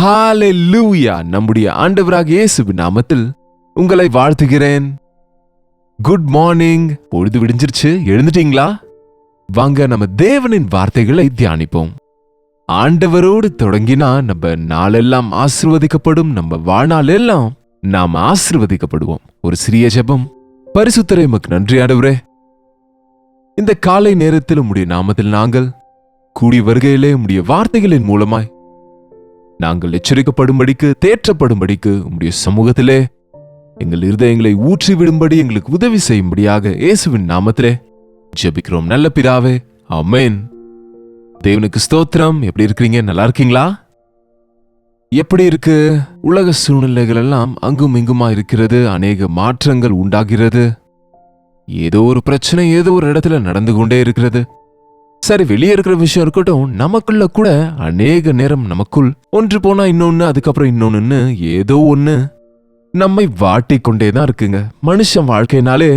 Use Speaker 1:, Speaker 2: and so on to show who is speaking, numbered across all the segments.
Speaker 1: ஹalleluya! நம்முடைய ஆண்டவராகிய இயேசுவின் நாமத்தில் உங்களை வாழ்த்துகிறேன். Good morning. பொழுது விடிஞ்சிருச்சு, எழுந்துட்டீங்களா? வாங்க நம்ம தேவனின் வார்த்தைகளை தியானிப்போம். ஆண்டவரோடு தொடங்கினா நம்ம நாளெல்லாம் ஆசீர்வதிக்கப்படும். நம்ம வாழ்நாள் எல்லாம் நாம் ஆசீர்வதிக்கப்படுவோம். ஒரு சிறிய ஜெபம். பரிசுத்தரே, உமக்கு நன்றி ஆண்டவரே. இந்த காலை நேரத்தில் உம்முடைய நாமத்தில் நாங்கள் கூடி வருகையிலே உம்முடைய வார்த்தைகளின் மூலமாய் நாங்கள் எச்சரிக்கப்படும்படிக்கு, தேற்றப்படும்படிக்கு உம்முடைய சமூகத்திலே எங்கள் இருதயங்களை ஊற்றி விடும்படி எங்களுக்கு உதவி செய்யும்படியாக இயேசுவின் நாமத்திலே ஜெபிக்கிறோம் நல்ல பிதாவே, ஆமென். தேவனுக்கு ஸ்தோத்திரம். எப்படி இருக்கிறீங்க? நல்லா இருக்கீங்களா? எப்படி இருக்கு? உலக சூழ்நிலைகள் எல்லாம் அங்கும் இங்குமா இருக்கிறது. அநேக மாற்றங்கள் உண்டாகிறது. ஏதோ ஒரு பிரச்சனை ஏதோ ஒரு இடத்துல நடந்து கொண்டே இருக்கிறது. சரி, வெளியே இருக்கிற விஷயம் இருக்கட்டும், நமக்குள்ள கூட அநேக நேரம் நமக்குள் ஒன்று போனா இன்னொன்னு, அதுக்கப்புறம் இன்னொன்னு, ஏதோ ஒண்ணு நம்மை வாட்டி கொண்டேதான் இருக்குங்க. மனுஷன் வாழ்க்கையினாலே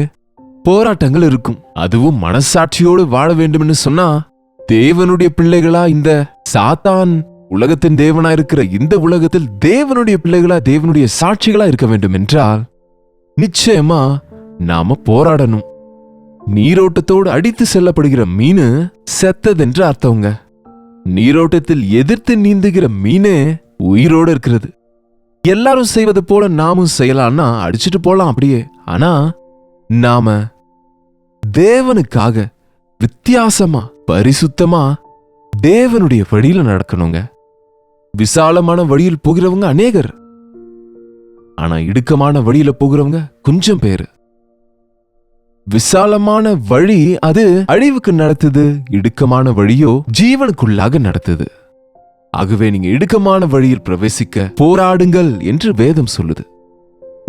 Speaker 1: போராட்டங்கள் இருக்கும். அதுவும் மனசாட்சியோடு வாழ வேண்டும்னு சொன்னா, தேவனுடைய பிள்ளைகளா இந்த சாத்தான் உலகத்தின் தேவனா இருக்கிற இந்த உலகத்தில் தேவனுடைய பிள்ளைகளா, தேவனுடைய சாட்சிகளா இருக்க வேண்டும் என்றால் நிச்சயமா நாம போராடணும். நீரோட்டத்தோடு அடித்து செல்லப்படுகிற மீனு செத்ததென்று அர்த்தவங்க. நீரோட்டத்தில் எதிர்த்து நீந்துகிற மீனே உயிரோடு இருக்கிறது. எல்லாரும் செய்வது போல நாமும் செய்யலாம்னா அடிச்சுட்டு போலாம் அப்படியே. ஆனா நாம தேவனுக்காக வித்தியாசமா, பரிசுத்தமா தேவனுடைய வழியில நடக்கணுங்க. விசாலமான வழியில் போகிறவங்க அநேகர், ஆனா இடுக்கமான வழியில போகிறவங்க கொஞ்சம் பேரு. விசாலமான வழி அது அழிவுக்கு நடத்துது, இடுக்கமான வழியோ ஜீவனுக்குள்ளாக நடத்துது. ஆகவே நீங்க இடுக்கமான வழியில் பிரவேசிக்க போராடுங்கள் என்று வேதம் சொல்லுது.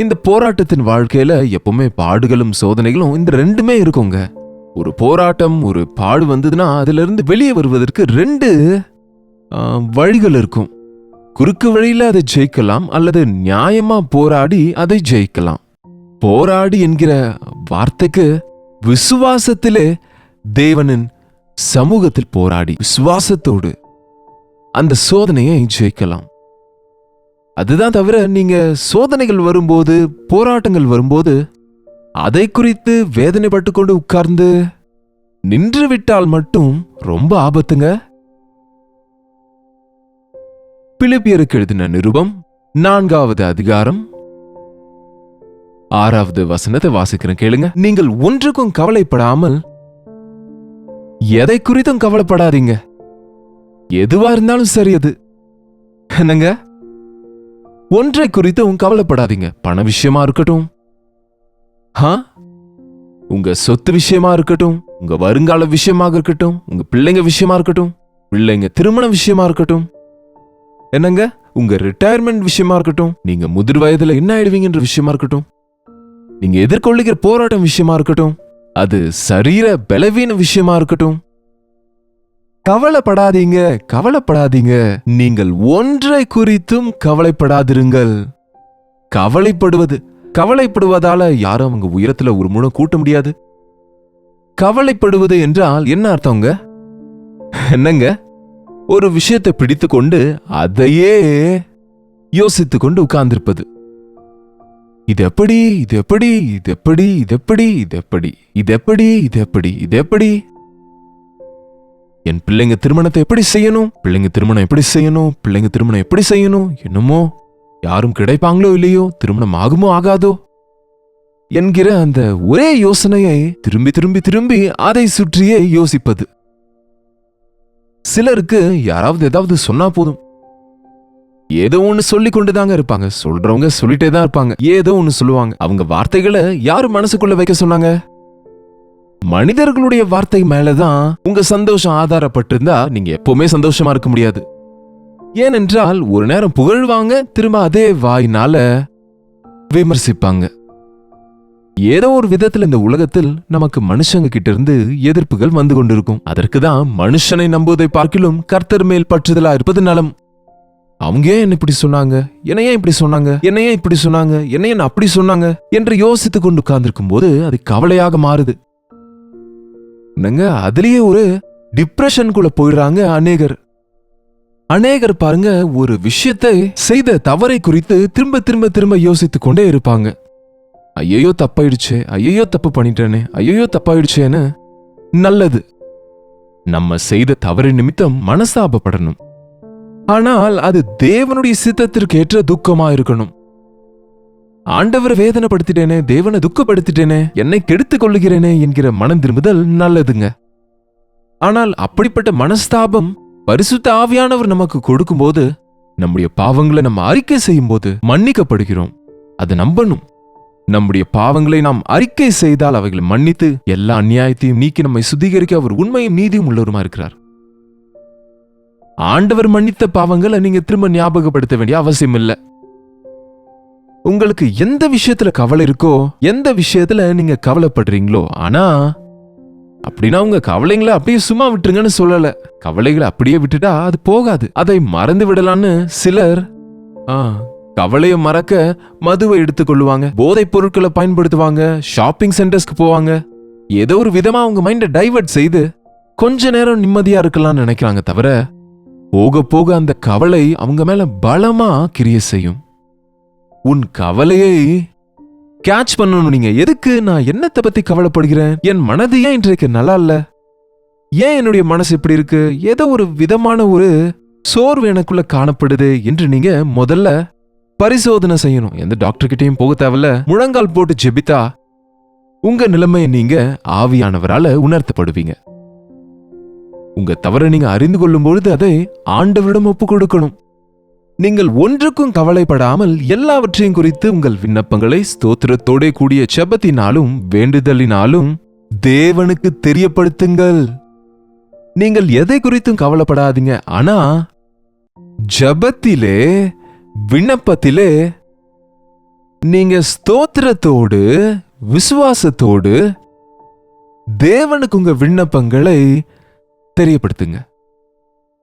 Speaker 1: இந்த போராட்டத்தின் வாழ்க்கையில எப்பவுமே பாடுகளும் சோதனைகளும் இந்த ரெண்டுமே இருக்குங்க. ஒரு போராட்டம், ஒரு பாடு வந்ததுன்னா அதுல இருந்து வெளியே வருவதற்கு ரெண்டு வழிகள் இருக்கும். குறுக்கு வழியில அதை ஜெயிக்கலாம், அல்லது நியாயமா போராடி அதை ஜெயிக்கலாம். போராடி என்கிற வார்த்தைக்கு விசுவாசத்திலே தேவனின் சமூகத்தில் போராடி விசுவாசத்தோடு அந்த சோதனையை ஜெயிக்கலாம். அதுதான் தவிர நீங்க சோதனைகள் வரும்போது, போராட்டங்கள் வரும்போது அதை குறித்து வேதனைப்பட்டு கொண்டு உட்கார்ந்து நின்று விட்டால் மட்டும் ரொம்ப ஆபத்துங்க. பிலிப்பியருக்கு எழுதின நிருபம் 4வது அதிகாரம் 6வது வசனத்தை வாசிக்கிறேன், கேளுங்க. நீங்கள் ஒன்றுக்கும் கவலைப்படாமல் எதை குறித்தும் கவலைப்படாதீங்க. எதுவா இருந்தாலும் சரி, அது என்னங்க, ஒன்றை குறித்தும் கவலைப்படாதீங்க. பண விஷயமா இருக்கட்டும், உங்க சொத்து விஷயமா இருக்கட்டும், உங்க வருங்கால விஷயமாக இருக்கட்டும், உங்க பிள்ளைங்க விஷயமா இருக்கட்டும், பிள்ளைங்க திருமண விஷயமா இருக்கட்டும், என்னங்க, உங்க ரிட்டையர்மெண்ட் விஷயமா இருக்கட்டும், நீங்க முதிர் வயதுல என்ன ஆயிடுவீங்கன்ற விஷயமா இருக்கட்டும், நீங்க எதிர்கொள்ளுகிற போராட்டம் விஷயமா இருக்கட்டும், அது சரீர பலவீன விஷயமா இருக்கட்டும், கவலைப்படாதீங்க, கவலைப்படாதீங்க. நீங்கள் ஒன்றை குறித்தும் கவலைப்படாதிருங்கள். கவலைப்படுவதால யாரும் அவங்க உயரத்துல ஒரு முழம் கூட்ட முடியாது. கவலைப்படுவது என்றால் என்ன அர்த்தங்க? என்னங்க, ஒரு விஷயத்தை பிடித்து கொண்டு அதையே யோசித்து கொண்டு உட்கார்ந்திருப்பது. இது எப்படி, இது எப்படி, இது எப்படி, இது எப்படி, இது எப்படி, இது எப்படி, இது எப்படி, இது எப்படி, என் பிள்ளைங்க திருமணத்தை எப்படி செய்யணும், பிள்ளைங்க திருமணம் எப்படி செய்யணும், பிள்ளைங்க திருமணம் எப்படி செய்யணும், என்னமோ யாரும் கிடைப்பாங்களோ இல்லையோ, திருமணம் ஆகுமோ ஆகாதோ என்கிற அந்த ஒரே யோசனையை திரும்பி திரும்பி திரும்பி அதை சுற்றியே யோசிப்பது. சிலருக்கு யாராவது ஏதாவது சொன்னா போதும், ஏதோ ஒண்ணு சொல்லி கொண்டுதாங்க இருப்பாங்க. சொல்றவங்க சொல்லிட்டே தான் இருப்பாங்க. ஏதோ ஒண்ணு சொல்லுவாங்க. அவங்க வார்த்தைகளை யாரு மனசுக்குள்ள வைக்க சொன்னாங்க? மனிதர்களுடைய வார்த்தை மேலதான் உங்க சந்தோஷம் ஆதாரப்பட்டிருந்தா நீங்க எப்பவுமே சந்தோஷமா இருக்க முடியாது. ஏனென்றால் ஒரு நேரம் புகழ்வாங்க, திரும்ப அதே வாயினால விமர்சிப்பாங்க. ஏதோ ஒரு விதத்தில் இந்த உலகத்தில் நமக்கு மனுஷங்க கிட்ட இருந்து எதிர்ப்புகள் வந்து கொண்டிருக்கும். அதற்குதான் மனுஷனை நம்புவதை பார்க்கிலும் கர்த்தர் மேல் பற்றுதலா இருப்பது நலம். அவங்க ஏன் என்ன இப்படி சொன்னாங்க, என்ன ஏன் இப்படி சொன்னாங்க, என்ன ஏன் இப்படி சொன்னாங்க, என்ன ஏன் அப்படி சொன்னாங்க என்று யோசித்துக் கொண்டு உட்கார்ந்திருக்கும் போது அது கவலையாக மாறுது. அதுலயே ஒரு டிப்ரெஷனுக்குள்ள போயிடுறாங்க அநேகர். அநேகர் பாருங்க, ஒரு விஷயத்தை செய்த தவறை குறித்து திரும்ப திரும்ப திரும்ப யோசித்துக் கொண்டே இருப்பாங்க. ஐயோ தப்பாயிடுச்சே, ஐயோ தப்பு பண்ணிட்டேனே, ஐயோ தப்பாயிடுச்சேன்னு. நல்லது, நம்ம செய்த தவறு நிமித்தம் மனஸ்தாபப்படணும். ஆனால் அது தேவனுடைய சித்தத்திற்கு ஏற்ற துக்கமா இருக்கணும். ஆண்டவரை வேதனைப்படுத்திட்டேனே, தேவனை துக்கப்படுத்திட்டேனே, என்னை கெடுத்துக் கொள்ளுகிறேனே என்கிற மனம் திரும்புதல் நல்லதுங்க. ஆனால் அப்படிப்பட்ட மனஸ்தாபம் பரிசுத்த ஆவியானவர் நமக்கு கொடுக்கும்போது, நம்முடைய பாவங்களை நம்ம அறிக்கை செய்யும் போது மன்னிக்கப்படுகிறோம். அதை நம்பணும். நம்முடைய பாவங்களை நாம் அறிக்கை செய்தால் அவைகளை மன்னித்து எல்லா அநியாயத்தையும் நீக்கி நம்மை சுத்திகரிக்க அவர் உண்மையும் நீதியும் உள்ளவருமா இருக்கிறார். ஆண்டவர் மன்னித்த பாவங்களை நீங்க திரும்ப ஞாபகப்படுத்த வேண்டிய அவசியம் இல்லை. உங்களுக்கு எந்த விஷயத்துல கவலை இருக்கோ, எந்த விஷயத்துல நீங்க கவலைப்படுறீங்களோ, ஆனா அப்படின்னா உங்க கவலைங்களை அப்படியே சும்மா விட்டுருங்கன்னு சொல்லல. கவலைகளை அப்படியே விட்டுட்டா அது போகாது. அதை மறந்து விடலான்னு சிலர் கவலையை மறக்க மதுவை எடுத்துக்கொள்ளுவாங்க, போதைப் பொருட்களை பயன்படுத்துவாங்க, ஷாப்பிங் சென்டர்ஸ்க்கு போவாங்க. ஏதோ ஒரு விதமா அவங்க மைண்டை டைவர்ட் செய்து கொஞ்ச நேரம் நிம்மதியா இருக்கலாம்னு நினைக்கிறாங்க. தவிர போக போக அந்த கவலை அவங்க மேல பலமா கிரியை செய்யும். உன் கவலையை கேட்ச் பண்ணணும். நீங்க எதுக்கு நான் என்னத்தை பத்தி கவலைப்படுகிறேன், என் மனது ஏன் இன்றைக்கு நல்லா இல்ல, ஏன் என்னுடைய மனசு இப்படி இருக்கு, ஏதோ ஒரு விதமான ஒரு சோர்வு எனக்குள்ள காணப்படுது என்று நீங்க முதல்ல பரிசோதனை செய்யணும். எந்த டாக்டர் கிட்டையும் போக தேவையில்ல. முழங்கால் போட்டு ஜெபித்தா உங்க நிலைமையை நீங்க ஆவியானவரால உணர்த்தப்படுவீங்க. உங்க தவறை நீங்க அறிந்து கொள்ளும் பொழுது அதை ஆண்டவரிடம் ஒப்பு கொடுக்கணும். நீங்கள் ஒன்றுக்கும் கவலைப்படாமல் எல்லாவற்றையும் குறித்து உங்கள் விண்ணப்பங்களை ஸ்தோத்திரத்தோட கூடிய ஜெபத்தினாலும் வேண்டுதலினாலும் தேவனுக்கு தெரியப்படுத்துங்கள். நீங்கள் எதை குறித்தும் கவலைப்படாதீங்க. ஆனா ஜெபத்திலே, விண்ணப்பத்திலே நீங்க ஸ்தோத்திரத்தோடு விசுவாசத்தோடு தேவனுக்கு உங்க விண்ணப்பங்களை தெரியப்படுத்துங்க.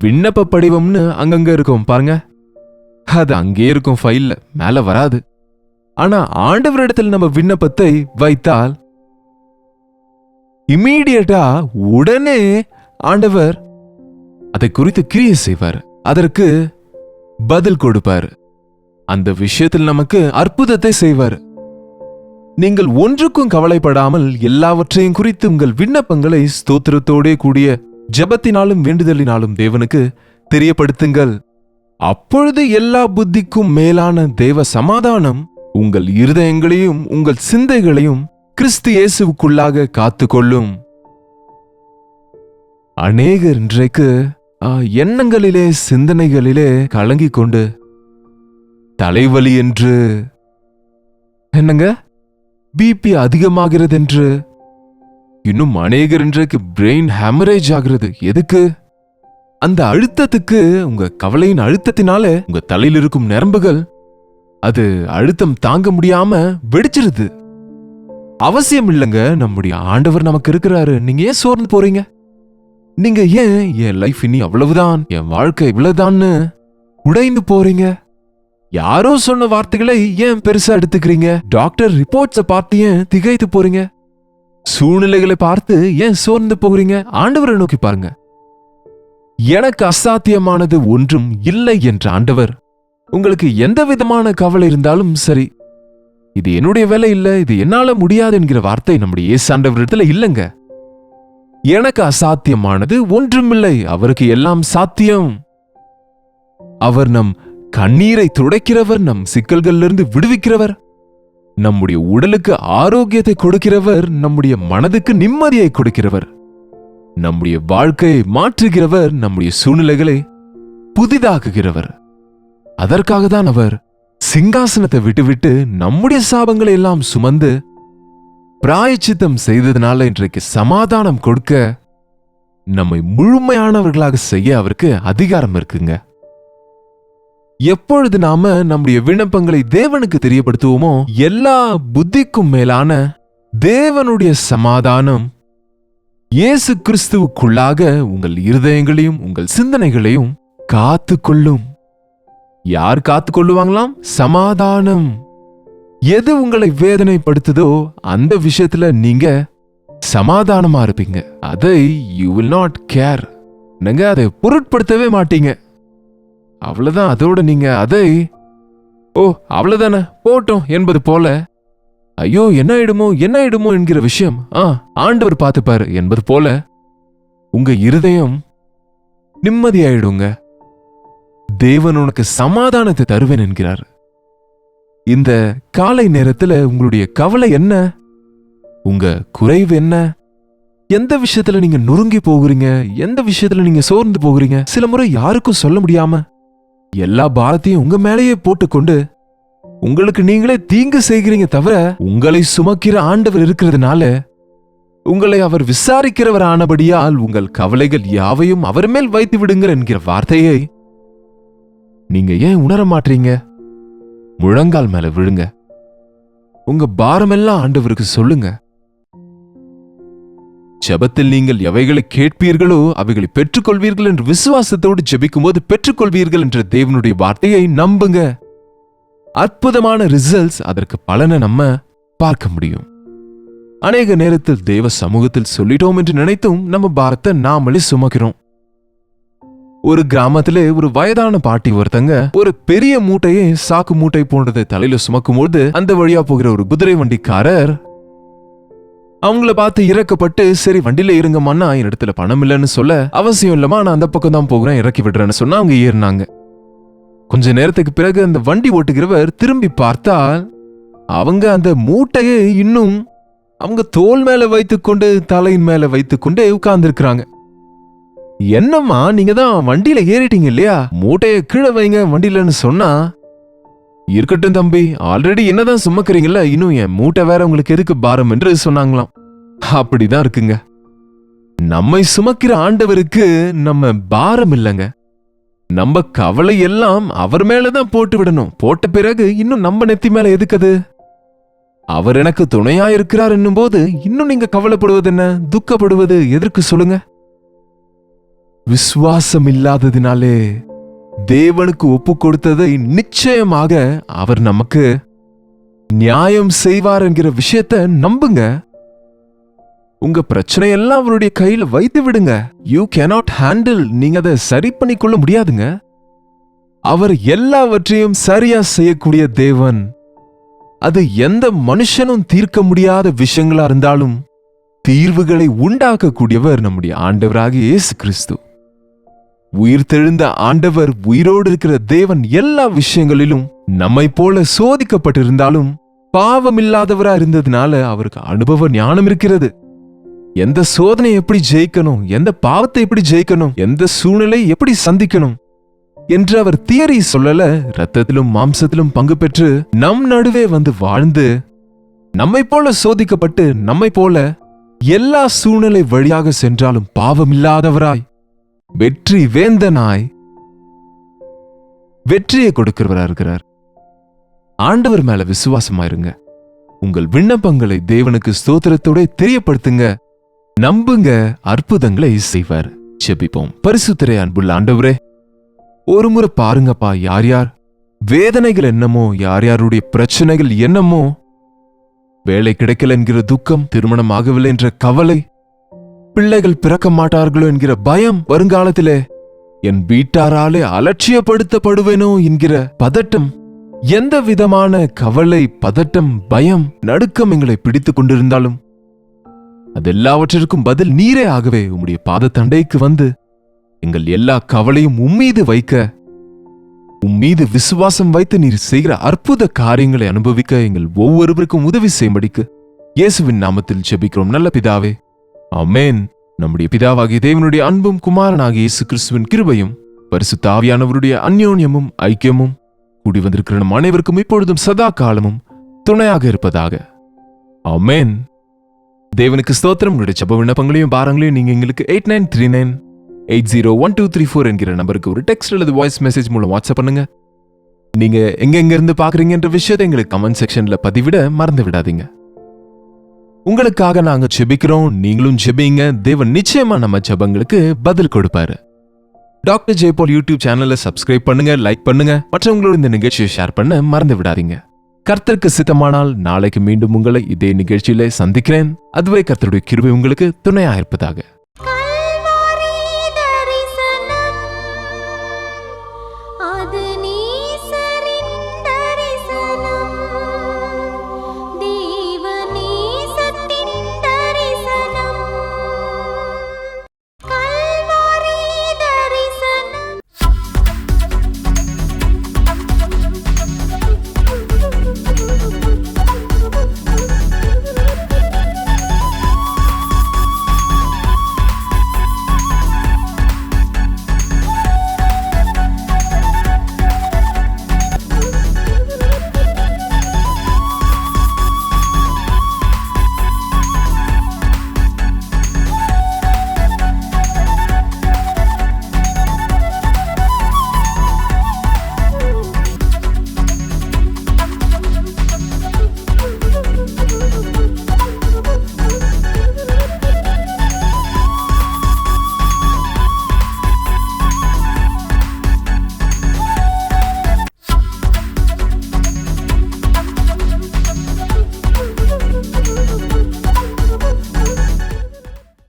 Speaker 1: விண்ணப்ப படிவம்னு அங்கங்க இருக்கும் பாருங்க, அது அங்கே இருக்கும், ஃபைல்ல மேல வராது. ஆனா ஆண்டவரிடத்தில் நம்ம விண்ணப்பத்தை வைத்தால் இம்மீடியட்டா உடனே ஆண்டவர் அதை குறித்து கிரியை செய்வார், அதற்கு பதில் கொடுப்பார், அந்த விஷயத்தில் நமக்கு அற்புதத்தை செய்வார். நீங்கள் ஒன்றுக்கும் கவலைப்படாமல் எல்லாவற்றையும் குறித்து உங்கள் விண்ணப்பங்களை ஸ்தோத்திரத்தோட கூடிய ஜெபத்தினாலும் வேண்டுதலினாலும் தேவனுக்கு தெரியப்படுத்துங்கள். அப்பொழுது எல்லா புத்திக்கும் மேலான தேவ சமாதானம் உங்கள் இருதயங்களையும் உங்கள் சிந்தைகளையும் கிறிஸ்து இயேசுவுக்குள்ளாக காத்துக்கொள்ளும். அநேகர் இன்றைக்கு எண்ணங்களிலே சிந்தனைகளிலே கலங்கி கொண்டு தலைவலி என்று, என்னங்க பிபி அதிகமாகிறது என்று, இன்னும் அநேகர் இன்றைக்கு பிரெயின் ஹேமரேஜ் ஆகிறது. எதுக்கு? அந்த அழுத்தத்துக்கு, உங்க கவலையின் அழுத்தத்தினால உங்க தலையில் இருக்கும் நரம்புகள் அது அழுத்தம் தாங்க முடியாம வெடிச்சிருது. அவசியம் இல்லைங்க, நம்முடைய ஆண்டவர் நமக்கு இருக்கிறாரு. நீங்க ஏன் சோர்ந்து போறீங்க? நீங்க ஏன் என் லைஃப் இனி அவ்வளவுதான், என் வாழ்க்கை இவ்வளவுதான்னு உடைந்து போறீங்க? யாரோ சொன்ன வார்த்தைகளை ஏன் பெருசா எடுத்துக்கிறீங்க? டாக்டர் ரிப்போர்ட்ஸை பார்த்து ஏன் திகைத்து போறீங்க? சூழ்நிலைகளை பார்த்து ஏன் சோர்ந்து போகிறீங்க? ஆண்டவரை நோக்கி பாருங்க. எனக்கு அசாத்தியமானது ஒன்றும் இல்லை என்ற ஆண்டவர் உங்களுக்கு எந்த விதமான கவலை இருந்தாலும் சரி, இது என்னுடைய வேலை இல்ல, இது என்னால முடியாது என்கிற வார்த்தை நம்முடைய இயேசு ஆண்டவரிடத்துல இல்லைங்க. எனக்கு அசாத்தியமானது ஒன்றுமில்லை, அவருக்கு எல்லாம் சாத்தியம். அவர் நம் கண்ணீரை துடைக்கிறவர், நம் சிக்கல்களிலிருந்து விடுவிக்கிறவர், நம்முடைய உடலுக்கு ஆரோக்கியத்தை கொடுக்கிறவர், நம்முடைய மனதுக்கு நிம்மதியை கொடுக்கிறவர், நம்முடைய வாழ்க்கையை மாற்றுகிறவர், நம்முடைய சூழ்நிலைகளை புதிதாக்குகிறவர். அதற்காக தான் அவர் சிங்காசனத்தை விட்டுவிட்டு நம்முடைய சாபங்களை எல்லாம் சுமந்து பிராயச்சித்தம் செய்ததுனால இன்றைக்கு சமாதானம் கொடுக்க, நம்மை முழுமையானவர்களாக செய்ய அவருக்கு அதிகாரம் இருக்குங்க. எப்பொழுது நாம நம்முடைய விண்ணப்பங்களை தேவனுக்கு தெரியப்படுத்துவோமோ, எல்லா புத்திக்கும் மேலான தேவனுடைய சமாதானம் இயேசு கிறிஸ்துவுக்குள்ளாக உங்கள் இருதயங்களையும் உங்கள் சிந்தனைகளையும் காத்துக்கொள்ளும். யார் காத்துக்கொள்ளுவாங்களாம்? சமாதானம். எது உங்களை வேதனைப்படுத்துதோ அந்த விஷயத்துல நீங்க சமாதானமா இருப்பீங்க. அதை யூ வில் நாட் கேர், நீங்க அதை பொருட்படுத்தவே மாட்டீங்க. அவ்வளவுதான், அதோட நீங்க அதை ஓ அவ்வளவுதானே போட்டோம் என்பது போல, ஐயோ என்ன ஆயிடுமோ என்கிற விஷயம் ஆண்டவர் பார்த்துப்பாரு என்பது போல உங்க இருதயம் நிம்மதியாயிடுங்க. தேவன் உனக்கு சமாதானத்தை தருவேன் என்கிறார். இந்த காலை நேரத்துல உங்களுடைய கவலை என்ன? உங்க குறைவு என்ன? எந்த விஷயத்துல நீங்க நொறுங்கி போகிறீங்க? எந்த விஷயத்துல நீங்க சோர்ந்து போகிறீங்க? சில முறை யாருக்கும் சொல்ல முடியாம எல்லா பாரத்தையும் உங்க மேலேயே போட்டுக்கொண்டு உங்களுக்கு நீங்களே தீங்கு செய்கிறீங்க. தவிர உங்களை சுமக்கிற ஆண்டவர் இருக்கிறதுனால, உங்களை அவர் விசாரிக்கிறவர் ஆனபடியால் உங்கள் கவலைகள் யாவையும் அவர் மேல் வைத்து விடுங்கள் என்கிற வார்த்தையை நீங்க ஏன் உணர மாட்டீங்க? முழங்கால் மேல விழுங்க, உங்க பாரமெல்லாம் ஆண்டவருக்கு சொல்லுங்க. ஜெபத்தில் நீங்கள் எவைகளை கேட்பீர்களோ அவைகளை பெற்றுக்கொள்வீர்கள் என்று விசுவாசத்தோடு ஜெபிக்கும் போது பெற்றுக்கொள்வீர்கள் என்ற தேவனுடைய வார்த்தையை நம்புங்க. அற்புதமான ரிசல்ட்ஸ், அதற்கு பலனை நம்ம பார்க்க முடியும். அநேக நேரத்தில் தேவ சமூகத்தில் சொல்லிட்டோம் என்று நினைத்தும் நம்ம பாரத்தை நாமளே சுமக்கிறோம். ஒரு கிராமத்திலே ஒரு வயதான பாட்டி ஒருத்தங்க ஒரு பெரிய மூட்டையை, சாக்கு மூட்டை போன்றதை தலையில சுமக்கும்போது அந்த வழியா போகிற ஒரு குதிரை வண்டிக்காரர் அவங்கள பார்த்து இறக்கப்பட்டு, சரி வண்டியில இருங்கம்மா, என் இடத்துல பணம் இல்லைன்னு சொல்ல, அவசியம் இல்லமா நான் அந்த பக்கம் தான் போகிறேன், இறக்கி விடுறேன்னு சொன்னா அவங்க ஏறினாங்க. கொஞ்ச நேரத்துக்கு பிறகு அந்த வண்டி ஓட்டுகிறவர் திரும்பி பார்த்தால் அவங்க அந்த மூட்டையை இன்னும் அவங்க தோல் மேல வைத்துக்கொண்டு தலையின் மேல வைத்துக்கொண்டே உட்கார்ந்து இருக்கிறாங்க. என்னம்மா நீங்க தான் வண்டியில ஏறிட்டீங்க இல்லையா, மூட்டையை கீழே வைங்க வண்டியிலன்னு சொன்னா, இருக்கட்டும் தம்பி, ஆல்ரெடி என்னதான் சுமக்கிறீங்கல்ல, இன்னும் என் மூட்டை வேற உங்களுக்கு எதுக்கு பாரம் என்று சொன்னாங்களாம். அப்படிதான் இருக்குங்க. நம்மை சுமக்கிற ஆண்டவருக்கு நம்ம பாரம் இல்லைங்க. நம்ம கவலை எல்லாம் அவர் மேலதான் போட்டு விடணும். போட்ட பிறகு இன்னும் நம்ம நெத்தி மேல எதுக்குது? அவர் எனக்கு துணையா இருக்கிறார் என்னும் போது இன்னும் நீங்க கவலைப்படுவது என்ன, துக்கப்படுவது எதற்கு சொல்லுங்க? விசுவாசம் இல்லாததினாலே தேவனுக்கு ஒப்பு கொடுத்ததை நிச்சயமாக அவர் நமக்கு நியாயம் செய்வார் என்கிற விஷயத்தை நம்புங்க. உங்க பிரச்சனை எல்லாம் அவருடைய கையில வைத்து விடுங்க. யூ கேனாட் ஹேண்டில், நீங்க அதை சரி பண்ணிக்கொள்ள முடியாதுங்க. அவர் எல்லாவற்றையும் சரியா செய்யக்கூடிய தேவன். அது எந்த மனுஷனும் தீர்க்க முடியாத விஷயங்களா இருந்தாலும் தீர்வுகளை உண்டாக்கக்கூடியவர் நம்முடைய ஆண்டவராகிய இயேசு கிறிஸ்து. உயிர்த்தெழுந்த ஆண்டவர், உயிரோடு இருக்கிற தேவன் எல்லா விஷயங்களிலும் நம்மை போல சோதிக்கப்பட்டிருந்தாலும் பாவமில்லாதவரா இருந்ததுனால அவருக்கு அனுபவ ஞானம் இருக்கிறது. எந்த சோதனை எப்படி ஜெயிக்கணும், எந்த பாவத்தை எப்படி ஜெயிக்கணும், எந்த சூழ்நிலை எப்படி சந்திக்கணும் என்று அவர் தியரி சொல்லல. இரத்தத்திலும் மாம்சத்திலும் பங்கு பெற்று நம் நடுவே வந்து வாழ்ந்து நம்மை போல சோதிக்கப்பட்டு நம்மை போல எல்லா சூழ்நிலை வழியாக சென்றாலும் பாவமில்லாதவராய் வெற்றி வேந்தனாய் வெற்றியை கொடுக்கிறவரா இருக்கிறார். ஆண்டவர் மேல விசுவாசமாயிருங்க. உங்கள் விண்ணப்பங்களை தேவனுக்கு ஸ்தோத்திரத்தோட தெரியப்படுத்துங்க. நம்புங்க, அற்புதங்களை செய்வார். ஜெபிப்போம். பரிசுத்தரே, அன்புள்ள ஆண்டவரே, ஒரு முறை பாருங்கப்பா, யார் யார் வேதனைகள் என்னமோ, யார் யாருடைய பிரச்சனைகள் என்னமோ, வேலை கிடைக்கல என்கிற துக்கம், திருமணம் ஆகவில்லை என்ற கவலை, பிள்ளைகள் பிறக்க மாட்டார்களோ என்கிற பயம், வருங்காலத்திலே என் வீட்டாராலே அலட்சியப்படுத்தப்படுவேனோ என்கிற பதட்டம், எந்த விதமான கவலை, பதட்டம், பயம், நடுக்கம் எங்களை பிடித்துக் கொண்டிருந்தாலும் அதெல்லாவற்றிற்கும் பதில் நீரே. ஆகவே உம்முடைய பாதத்தண்டைக்கு வந்து எங்கள் எல்லா கவலையும் உம்மீது வைக்க, உம்மீது விசுவாசம் வைத்து நீர் செய்கிற அற்புத காரியங்களை அனுபவிக்க எங்கள் ஒவ்வொருவருக்கும் உதவி செய்யும்படிக்கு இயேசுவின் நாமத்தில் ஜெபிக்கிறோம் நல்ல பிதாவே, ஆமென். நம்முடைய பிதாவாகிய தேவனுடைய அன்பும் குமாரனாகிய இயேசு கிறிஸ்துவின் கிருபையும் பரிசுத்த ஆவியானவருடைய அந்யோன்யமும் ஐக்கியமும் கூடி வந்திருக்கிற நம் அனைவருக்கும் இப்பொழுதும் சதா காலமும் துணையாக இருப்பதாக. ஆமென். தேவனுக்கு ஸ்தோத்திரம். உங்களுடைய ஜெப விண்ணப்பங்களையும் பாரங்களையும் நீங்க எங்களுக்கு 8939801234 என்கிற நம்பருக்கு ஒரு டெக்ஸ்ட் அல்லது வாய்ஸ் மெசேஜ் மூலம் வாட்ஸ்அப் பண்ணுங்க. நீங்க எங்க இருந்து பாக்குறீங்கன்ற விஷயத்தை எங்களுக்கு கமெண்ட் செக்ஷன்ல பதிவிட மறந்து விடாதீங்க. உங்களுக்காக நாங்க ஜெபிக்கிறோம், நீங்களும் ஜெபிங்க. தேவன் நிச்சயமா நம்ம ஜெபங்களுக்கு பதில் கொடுப்பாரு. டாக்டர் ஜெயபால் யூடியூப் சேனலை சப்ஸ்கிரைப் பண்ணுங்க, லைக் பண்ணுங்க, மற்றவங்களோட இந்த நிகழ்ச்சியை ஷேர் பண்ண மறந்து விடாதீங்க. கர்த்தருக்கு சித்தமானால் நாளைக்கு மீண்டும் உங்களை இதே நிகழ்ச்சியில சந்திக்கிறேன். அதுவரை கர்த்தருடைய கிருபை உங்களுக்கு துணையா இருப்பதாக.